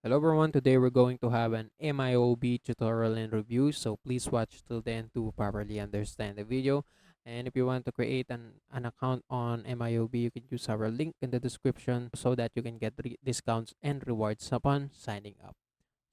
Hello everyone, today we're going to have an MYOB tutorial and review, so please watch till the end to properly understand the video. And if you want to create an account on MYOB, you can use our link in the description so that you can get discounts and rewards upon signing up.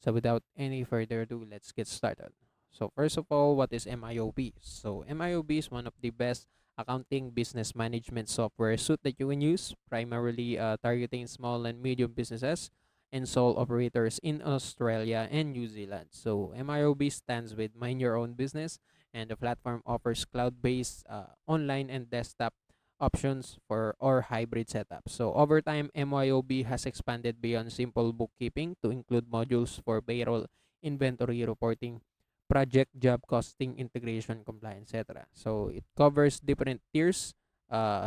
So without any further ado, let's get started. So first of all, what is MYOB? So MYOB is one of the best accounting business management software suite that you can use, primarily targeting small and medium businesses and sole operators in Australia and New Zealand. So MYOB stands with Mind Your Own Business, and the platform offers cloud-based online and desktop options for or hybrid setup. So over time, MYOB has expanded beyond simple bookkeeping to include modules for payroll, inventory reporting, project job costing, integration, compliance, etc. So it covers different tiers,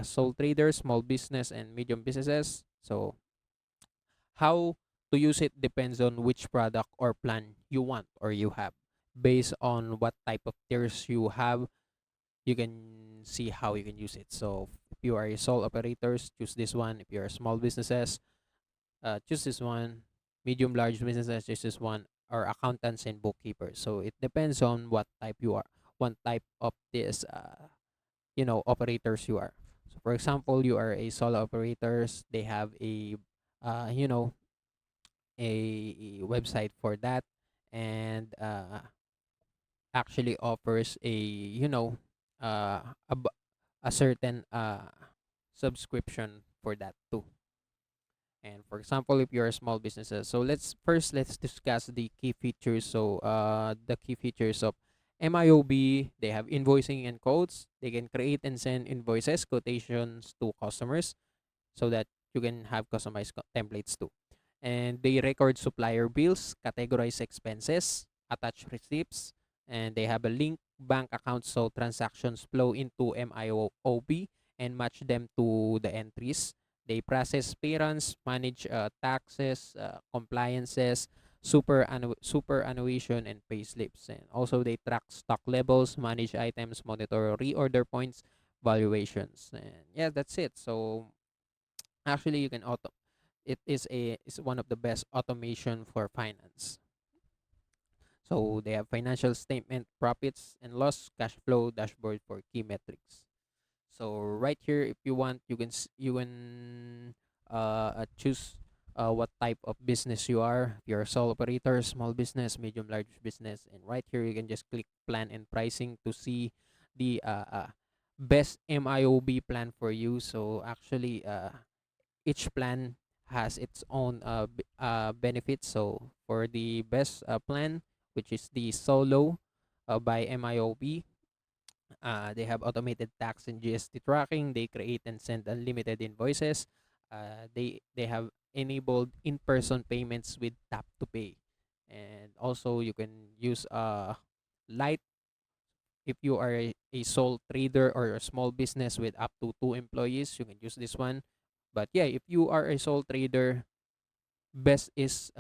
sole traders, small business, and medium businesses. So how to use it depends on which product or plan you want or you have. Based on what type of tiers you have, you can see how you can use it. So if you are a sole operators, choose this one. If you are small businesses, choose this one. Medium large businesses, choose this one. Or accountants and bookkeepers. So it depends on what type you are, what type of this operators you are. So for example, you are a solo operators. They have a uh, you know a website for that, and actually offers uh, a, b- a certain subscription for that too. And for example, if you're a small businesses, so let's discuss the key features. So the key features of MYOB, they have invoicing and codes. They can create and send invoices, quotations to customers, so that you can have customized templates too. And they record supplier bills, categorize expenses, attach receipts, and they have a link bank account so transactions flow into MYOB and match them to the entries. They process payrons, manage taxes, compliances, superannuation, and pay slips. And also they track stock levels, manage items, monitor reorder points, valuations. And yeah, that's it. So actually you can auto it is one of the best automation for finance. So they have financial statement, profits and loss, cash flow dashboard for key metrics. So right here, if you want, you can choose what type of business you are. If you're a sole operator, small business, medium, large business, and right here you can just click plan and pricing to see the best MYOB plan for you. So actually, each plan has its own benefits. So for the best plan, which is the solo by MYOB, they have automated tax and GST tracking. They create and send unlimited invoices. They have enabled in-person payments with tap to pay, and also you can use light if you are a sole trader or a small business with up to 2 employees. You can use this one. But yeah, if you are a sole trader, best is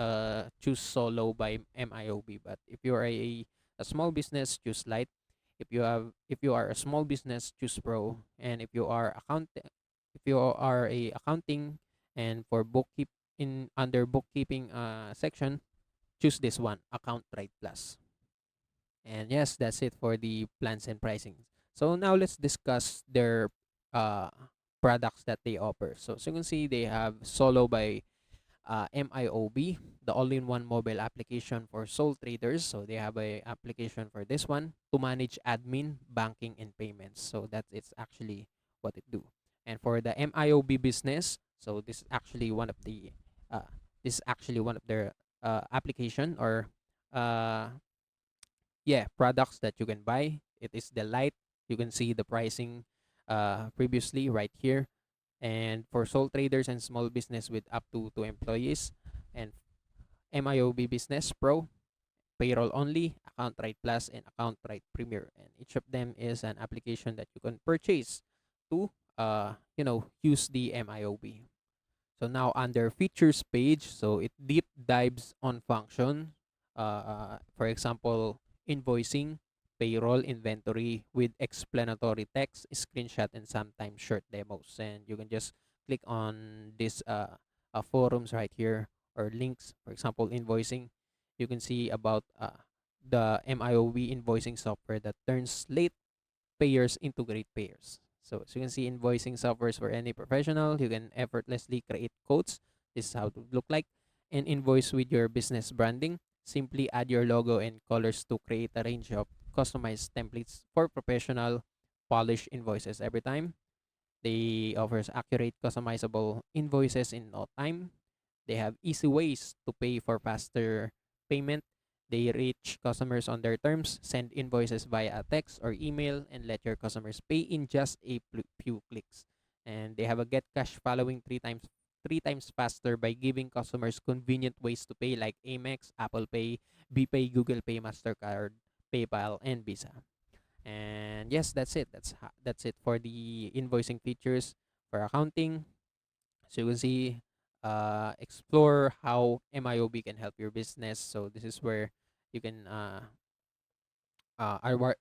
choose solo by MYOB. But if you are a small business, choose light. If you are a small business, choose pro. And if you are a accounting and for bookkeep in under bookkeeping section, choose this one, account right plus. And yes, that's it for the plans and pricing. So now let's discuss their uh products that they offer. So you can see they have solo by MYOB, the all-in-one mobile application for sole traders. So they have a application for this one to manage admin, banking, and payments. So that it's actually what it do. And for the MYOB business, so uh, this is actually one of their application or uh products that you can buy. It is the light. You can see the pricing previously right here. And for sole traders and small business with up to 2 employees, and MYOB Business Pro, Payroll Only, Account Right Plus, and Account Right Premier. And each of them is an application that you can purchase to use the MYOB. So now under features page, so it deep dives on function. For example, invoicing, payroll, inventory with explanatory text, screenshot, and sometimes short demos. And you can just click on this forums right here or links. For example, invoicing, you can see about the MYOB invoicing software that turns late payers into great payers. So as you can see, invoicing softwares for any professional. You can effortlessly create quotes. This is how it would look like. And invoice with your business branding. Simply add your logo and colors to create a range of customized templates for professional polished invoices every time. They offers accurate customizable invoices in no time. They have easy ways to pay for faster payment. They reach customers on their terms, send invoices via a text or email, and let your customers pay in just a few clicks. And they have a get cash following three times faster by giving customers convenient ways to pay like Amex, Apple Pay, BPay, Google Pay, Mastercard, PayPal, and Visa. And yes, that's it. That's it for the invoicing features for accounting. So you can see, explore how MYOB can help your business. So this is where you can award.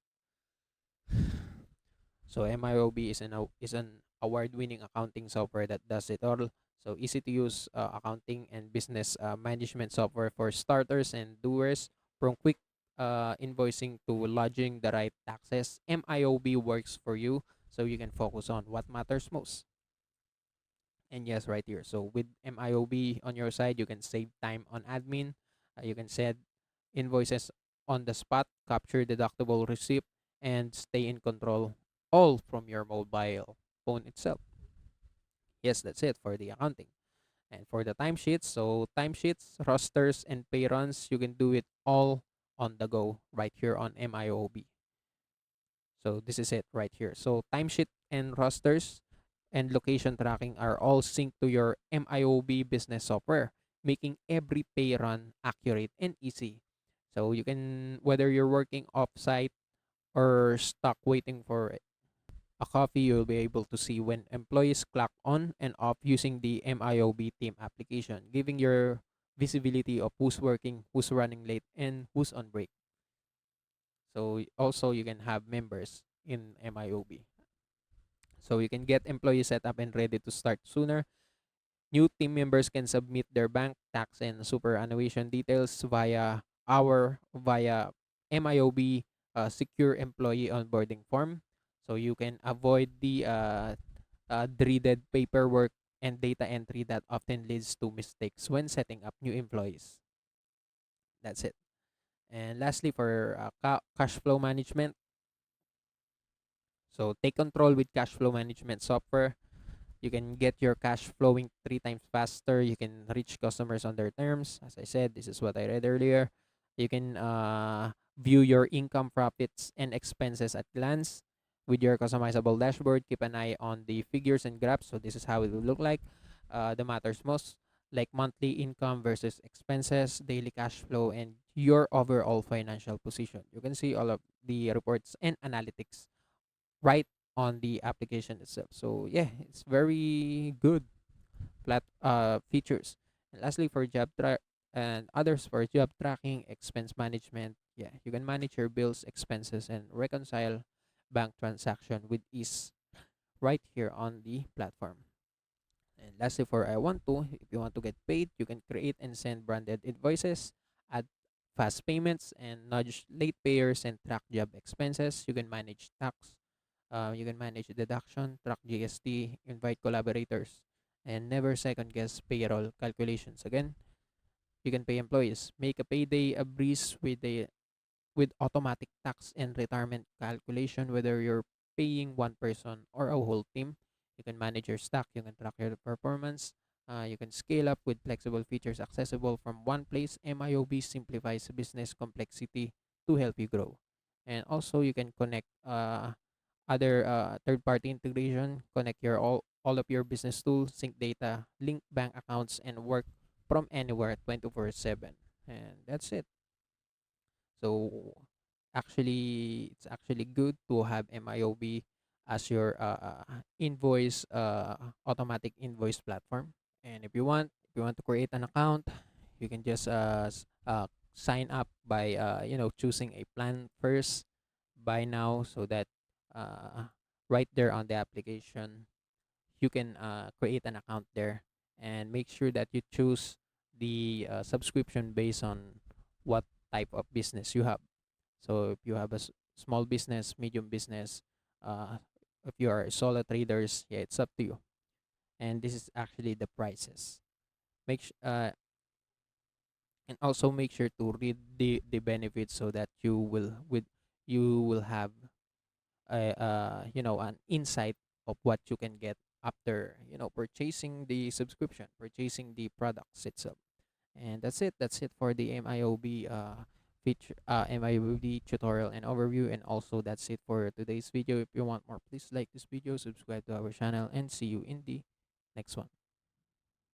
So MYOB is an award-winning accounting software that does it all. So easy to use accounting and business management software for starters and doers. From quick invoicing to lodging the right taxes, MYOB works for you, so you can focus on what matters most. And yes, right here. So with MYOB on your side, you can save time on admin. You can set invoices on the spot, capture deductible receipt, and stay in control all from your mobile phone itself. Yes, that's it for the accounting. And for the timesheets, so timesheets, rosters, and pay runs, you can do it all on the go right here on MYOB. So this is it right here. So timesheet and rosters and location tracking are all synced to your MYOB business software, making every pay run accurate and easy. So you can, whether you're working off-site or stuck waiting for a coffee, you'll be able to see when employees clock on and off using the MYOB team application, giving your visibility of who's working, who's running late, and who's on break. So also you can have members in MYOB. So you can get employees set up and ready to start sooner. New team members can submit their bank, tax, and superannuation details via MYOB secure employee onboarding form. So you can avoid the dreaded paperwork and data entry that often leads to mistakes when setting up new employees. That's it. And lastly, for cash flow management, so take control with cash flow management software. You can get your cash flowing 3 times faster. You can reach customers on their terms. As I said, this is what I read earlier. You can view your income, profits, and expenses at glance with your customizable dashboard. Keep an eye on the figures and graphs. So this is how it will look like. The matters most, like monthly income versus expenses, daily cash flow, and your overall financial position. You can see all of the reports and analytics right on the application itself. So yeah, it's very good features. And lastly, for job track and others for job tracking, expense management, yeah, you can manage your bills, expenses, and reconcile bank transaction with ease right here on the platform. And lastly, for I want to, if you want to get paid, you can create and send branded invoices, add fast payments, and nudge late payers and track job expenses. You can manage tax, you can manage deduction, track GST, invite collaborators, and never second guess payroll calculations. Again, you can pay employees, make a payday a breeze with automatic tax and retirement calculation, whether you're paying one person or a whole team. You can manage your stock, you can track your performance, you can scale up with flexible features accessible from one place. MYOB simplifies business complexity to help you grow. And also, you can connect other third-party integration, connect your all of your business tools, sync data, link bank accounts, and work from anywhere 24/7. And that's it. So it's actually good to have MYOB as your invoice automatic invoice platform. And if you want to create an account, you can just sign up by choosing a plan first, buy now, so that uh, right there on the application you can create an account there, and make sure that you choose the subscription based on what type of business you have. So if you have a small business, medium business, uh, if you are solo traders, yeah, it's up to you. And this is actually the prices. Make and also make sure to read the benefits so that you will have a an insight of what you can get after purchasing the subscription, purchasing the products itself. And that's it for the MIOB MIOB tutorial and overview. And also that's it for today's video. If you want more, please like this video, subscribe to our channel, and see you in the next one.